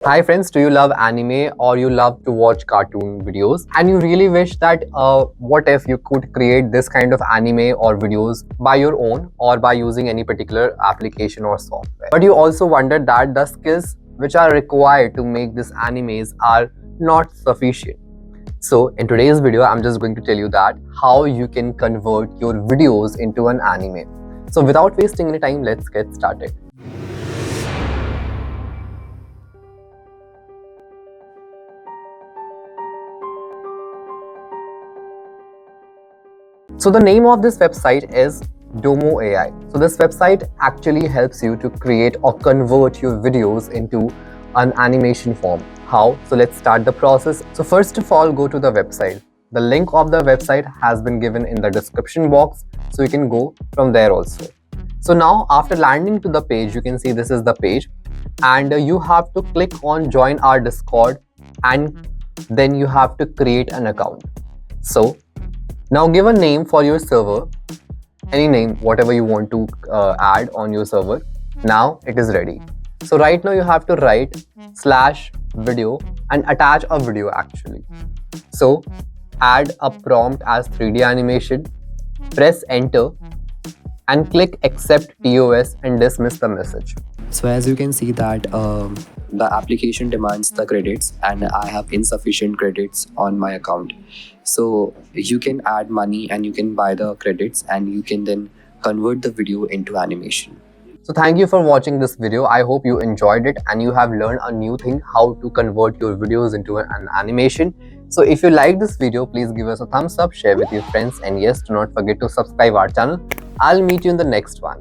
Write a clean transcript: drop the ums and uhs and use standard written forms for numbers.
Hi friends, do you love anime or you love to watch cartoon videos and you really wish that what if you could create this kind of anime or videos by your own or by using any particular application or software. But you also wondered that the skills which are required to make these animes are not sufficient. So in today's video, I'm just going to tell you that how you can convert your videos into an anime. So without wasting any time, let's get started. So the name of this website is Domo AI. So this website actually helps you to create or convert your videos into an animation form. How? So let's start the process. So first of all, go to the website. The link of the website has been given in the description box, so you can go from there also. So now after landing to the page, you can see this is the page, and you have to click on join our Discord, and then you have to create an account. So now give a name for your server, any name, whatever you want to add on your server. Now it is ready. So right now you have to write /video and attach a video actually. So add a prompt as 3D animation, press enter and click accept TOS and dismiss the message. So as you can see that the application demands the credits and I have insufficient credits on my account. So you can add money and you can buy the credits and you can then convert the video into animation. So thank you for watching this video. I hope you enjoyed it and you have learned a new thing, how to convert your videos into an animation. So if you like this video, please give us a thumbs up, share with your friends, and yes, do not forget to subscribe our channel. I'll meet you in the next one.